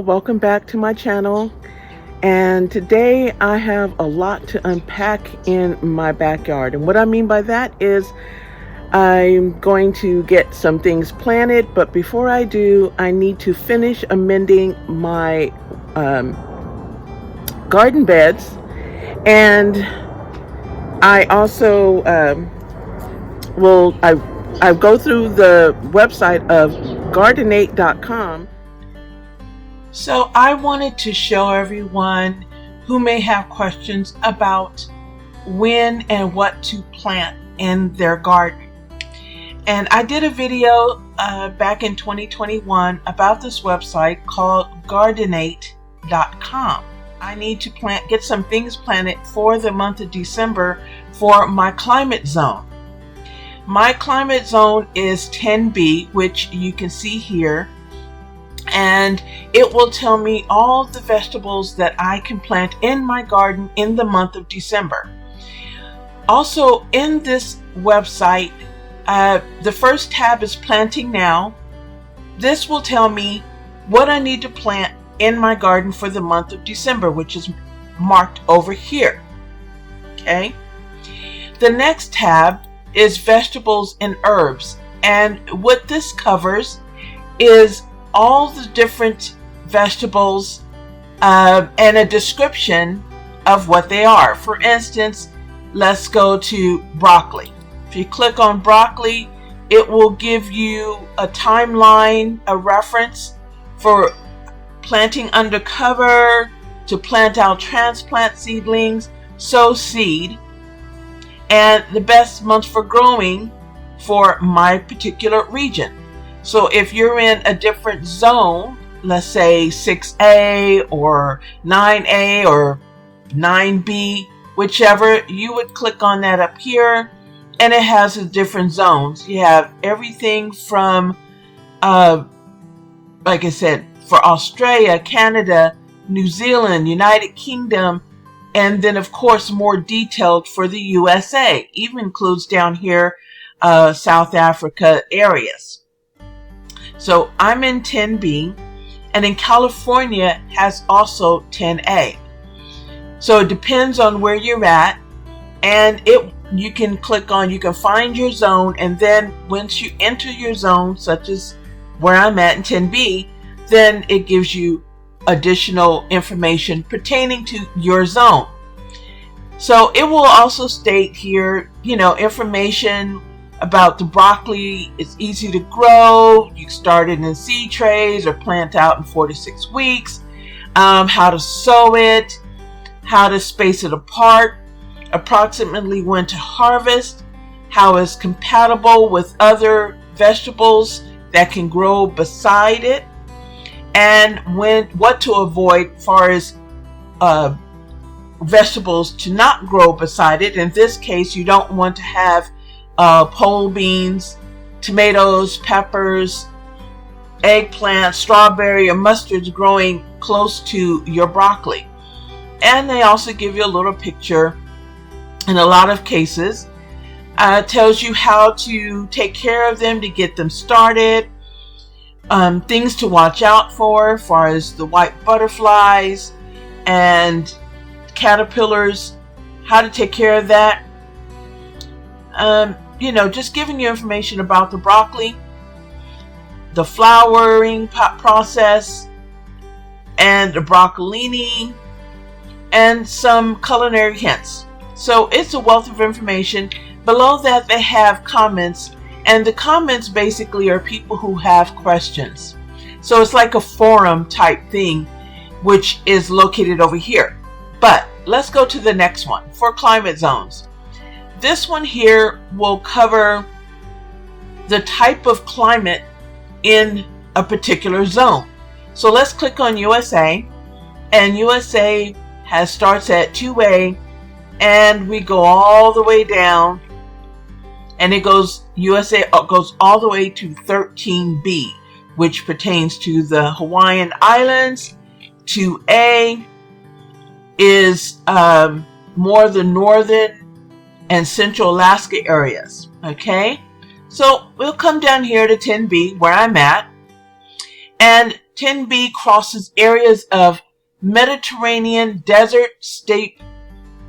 welcome back to my channel. And today I have a lot to unpack in my backyard. And what I mean by that is I'm going to get some things planted, but before I do, I need to finish amending my garden beds. And I also I go through the website of gardenate.com. So I wanted to show everyone who may have questions about when and what to plant in their garden. And I did a video back in 2021 about this website called gardenate.com. I need to get some things planted for the month of December for my climate zone. My climate zone is 10B, which you can see here. And it will tell me all the vegetables that I can plant in my garden in the month of December. Also, in this website, the first tab is Planting Now. This will tell me what I need to plant in my garden for the month of December, which is marked over here. Okay. The next tab is Vegetables and Herbs. And what this covers is all the different vegetables and a description of what they are. For instance, let's go to broccoli. If you click on broccoli, it will give you a timeline, a reference for planting under cover, to plant out transplant seedlings, sow seed, and the best months for growing for my particular region. So if you're in a different zone, let's say 6A or 9A or 9B, whichever, you would click on that up here, and it has the different zones. You have everything from, like I said, for Australia, Canada, New Zealand, United Kingdom, and then of course more detailed for the USA. Even includes down here South Africa areas. So I'm in 10B, and in California has also 10A. So it depends on where you're at, and you can click on, you can find your zone, and then once you enter your zone, such as where I'm at in 10B, then it gives you additional information pertaining to your zone. So it will also state here, information about the broccoli. It's easy to grow. You start it in seed trays or plant out in 4 to 6 weeks. How to sow it, how to space it apart, approximately when to harvest, how it's compatible with other vegetables that can grow beside it, and what to avoid as far as vegetables to not grow beside it. In this case, you don't want to have pole beans, tomatoes, peppers, eggplant, strawberry, or mustards growing close to your broccoli. And they also give you a little picture in a lot of cases. Tells you how to take care of them to get them started, things to watch out for as far as the white butterflies and caterpillars, how to take care of that. Just giving you information about the broccoli, the flowering process, and the broccolini, and some culinary hints. So it's a wealth of information. Below that, they have comments, and the comments basically are people who have questions. So it's like a forum type thing, which is located over here. But let's go to the next one for climate zones. This one here will cover the type of climate in a particular zone. So let's click on USA, and USA starts at 2A, and we go all the way down, and USA goes all the way to 13B, which pertains to the Hawaiian Islands. 2A is more the northern and central Alaska areas. Okay, so we'll come down here to 10B where I'm at, and 10B crosses areas of Mediterranean, desert, steppe,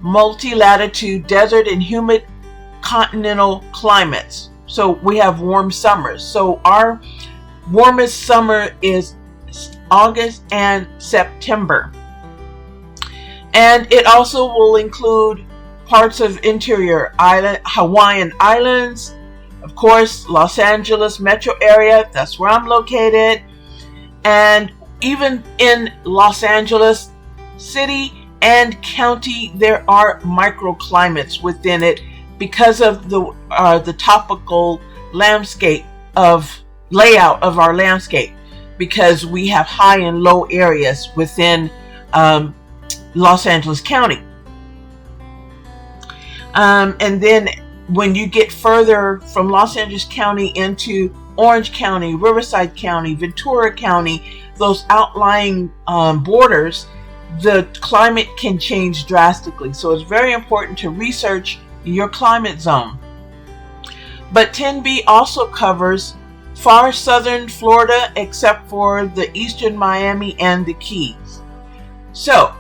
multi-latitude, desert, and humid continental climates. So we have warm summers. So our warmest summer is August and September. And it also will include parts of interior island, Hawaiian Islands, of course, Los Angeles metro area, that's where I'm located. And even in Los Angeles city and county, there are microclimates within it because of the topical landscape of layout of our landscape, because we have high and low areas within Los Angeles County. And then when you get further from Los Angeles County into Orange County, Riverside County, Ventura County, those outlying borders, the climate can change drastically. So it's very important to research your climate zone. But 10B also covers far southern Florida except for the eastern Miami and the Keys. So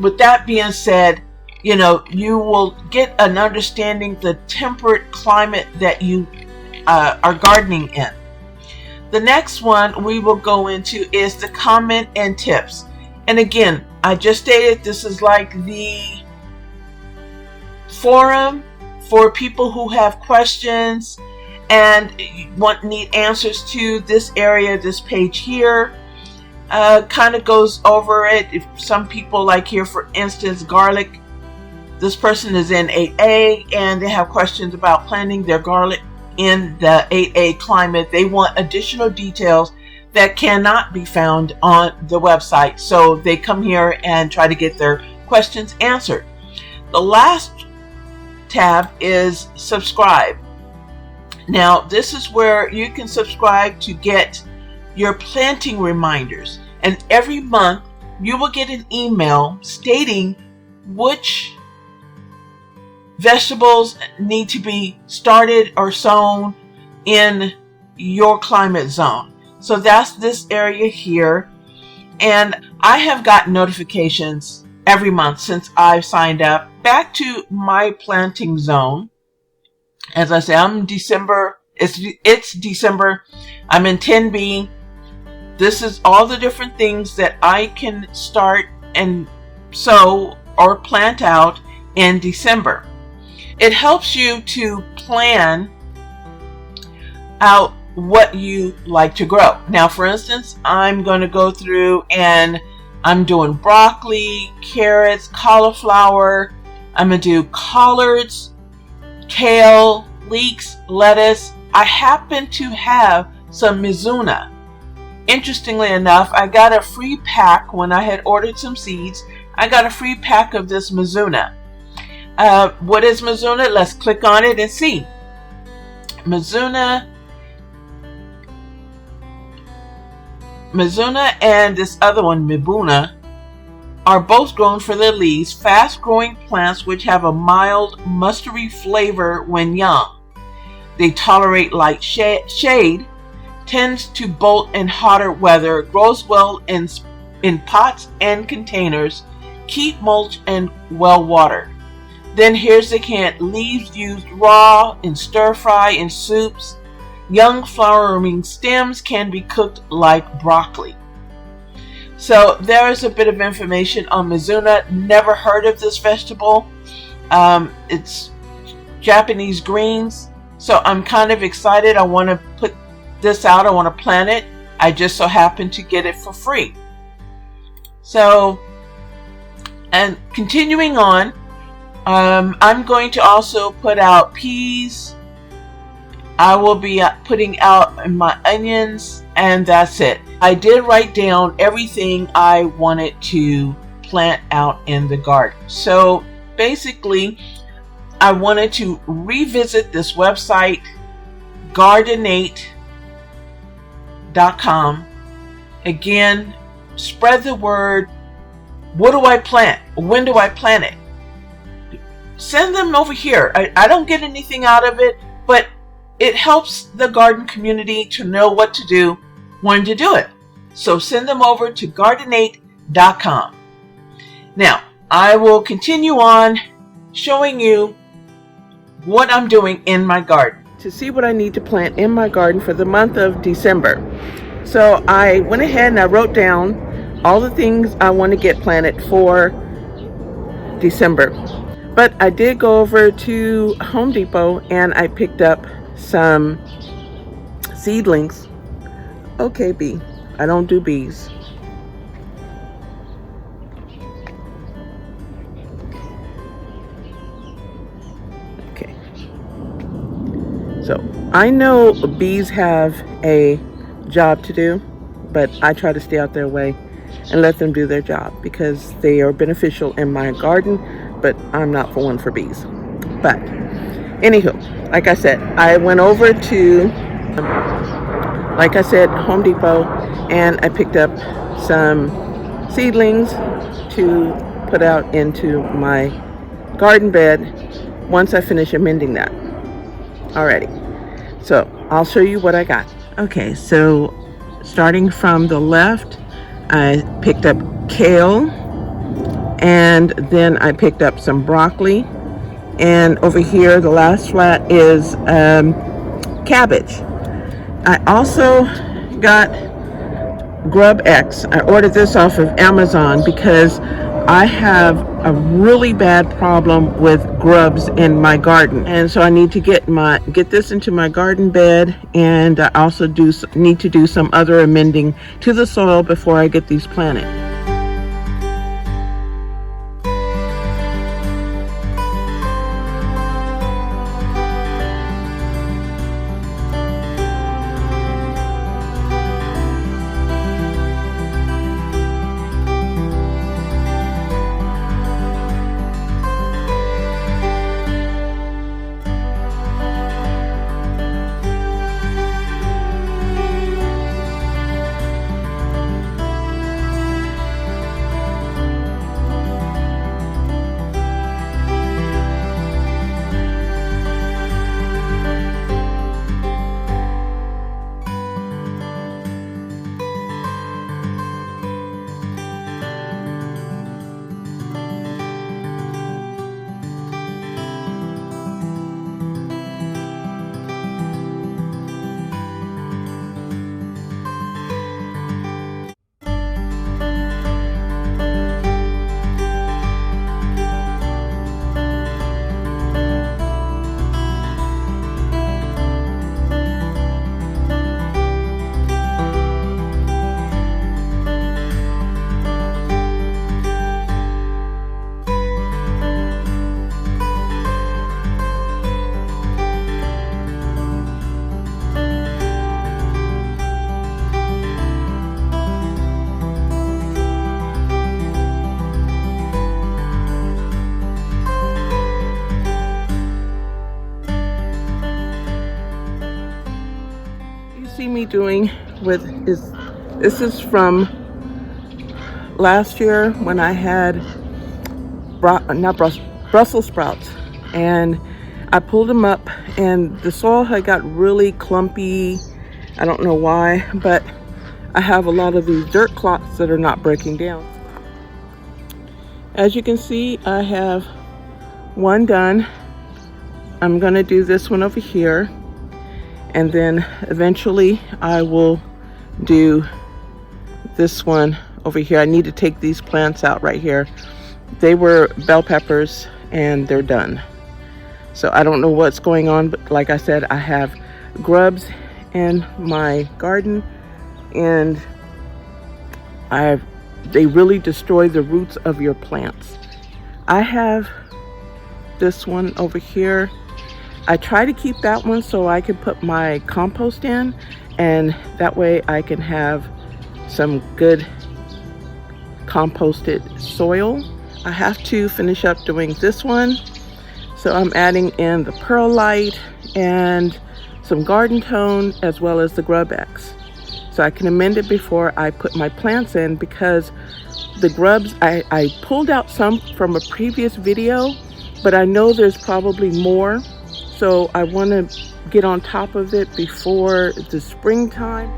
with that being said, you will get an understanding the temperate climate that you are gardening in. The next one we will go into is the comment and tips. And again, I just stated this is like the forum for people who have questions and need answers to this area. This page here kind of goes over it. If some people, like here for instance, garlic, this person is in 8A and they have questions about planting their garlic in the 8A climate. They want additional details that cannot be found on the website, so they come here and try to get their questions answered. The last tab is subscribe. Now this is where you can subscribe to get your planting reminders, and every month you will get an email stating which vegetables need to be started or sown in your climate zone. So that's this area here, and I have gotten notifications every month since I've signed up. Back to my planting zone. As I say, I'm in December. It's December. I'm in 10B. This is all the different things that I can start and sow or plant out in December. It helps you to plan out what you like to grow. Now, for instance, I'm going to go through and I'm doing broccoli, carrots, cauliflower. I'm going to do collards, kale, leeks, lettuce. I happen to have some mizuna. Interestingly enough, I got a free pack when I had ordered some seeds. I got a free pack of this mizuna. What is mizuna? Let's click on it and see. Mizuna and this other one, Mibuna, are both grown for their leaves, fast-growing plants which have a mild, mustardy flavor when young. They tolerate light shade, tends to bolt in hotter weather, grows well in pots and containers, keep mulch and well watered. Then here's the can. Leaves used raw, in stir-fry, in soups. Young flowering stems can be cooked like broccoli. So there is a bit of information on Mizuna. Never heard of this vegetable. It's Japanese greens. So I'm kind of excited. I want to put this out. I want to plant it. I just so happen to get it for free. So, and continuing on, I'm going to also put out peas. I will be putting out my onions, and that's it. I did write down everything I wanted to plant out in the garden. So basically, I wanted to revisit this website, gardenate.com. Again, spread the word. What do I plant? When do I plant it? Send them over here. I don't get anything out of it, but it helps the garden community to know what to do, when to do it. So send them over to gardenate.com. Now, I will continue on showing you what I'm doing in my garden. To see what I need to plant in my garden for the month of December. So I went ahead and I wrote down all the things I want to get planted for December. But I did go over to Home Depot and I picked up some seedlings. Okay, bee. I don't do bees. Okay. So I know bees have a job to do, but I try to stay out their way and let them do their job because they are beneficial in my garden, but I'm not for one for bees. But anywho, like I said, I went over to Home Depot, and I picked up some seedlings to put out into my garden bed once I finish amending that. Alrighty, so I'll show you what I got. Okay, so starting from the left, I picked up kale, and then I picked up some broccoli, and over here the last flat is cabbage. I also got Grub X. I ordered this off of Amazon because I have a really bad problem with grubs in my garden, and so I need to get this into my garden bed, and I also need to do some other amending to the soil before I get these planted. See me doing this is from last year when I had Brussels sprouts, and I pulled them up and the soil had got really clumpy. I don't know why, but I have a lot of these dirt clots that are not breaking down. As you can see, I have one done. I'm gonna do this one over here, and then eventually I will do this one over here. I need to take these plants out right here. They were bell peppers and they're done. So I don't know what's going on, but like I said, I have grubs in my garden, and they really destroy the roots of your plants. I have this one over here. I try to keep that one so I can put my compost in, and that way I can have some good composted soil. I have to finish up doing this one, so I'm adding in the perlite and some garden tone as well as the Grub X, so I can amend it before I put my plants in, because the grubs, I pulled out some from a previous video, but I know there's probably more. So I want to get on top of it before the springtime.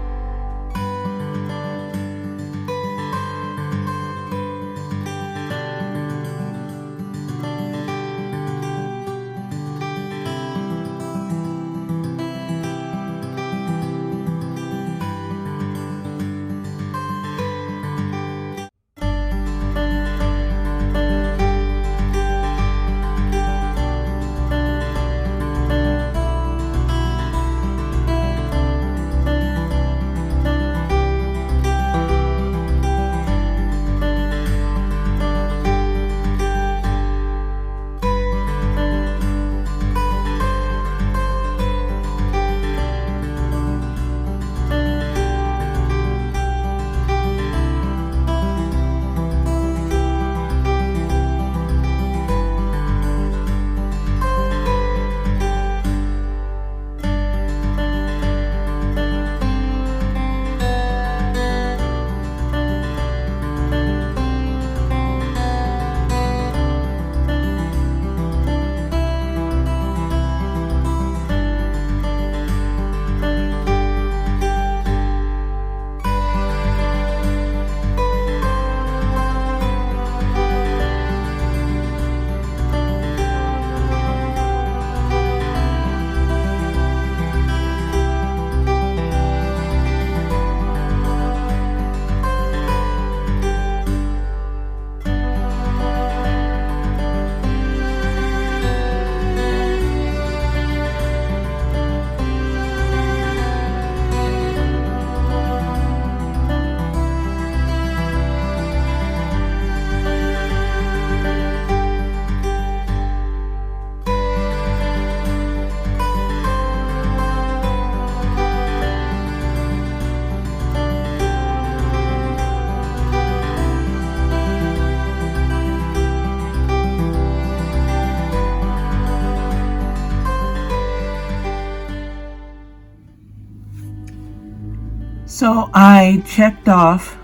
So I checked off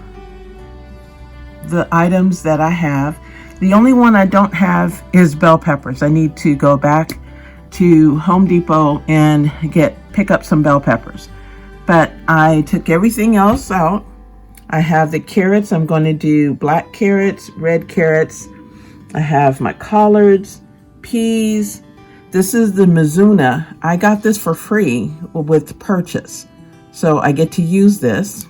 the items that I have. The only one I don't have is bell peppers. I need to go back to Home Depot and pick up some bell peppers. But I took everything else out. I have the carrots. I'm going to do black carrots, red carrots. I have my collards, peas. This is the Mizuna. I got this for free with purchase. So I get to use this.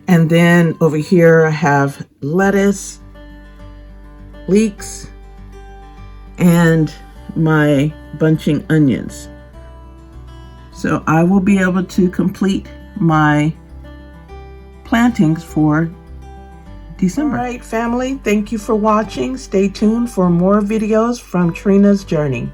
And then over here I have lettuce, leeks, and my bunching onions. So I will be able to complete my plantings for December. All right, family, thank you for watching. Stay tuned for more videos from Trena's Journey.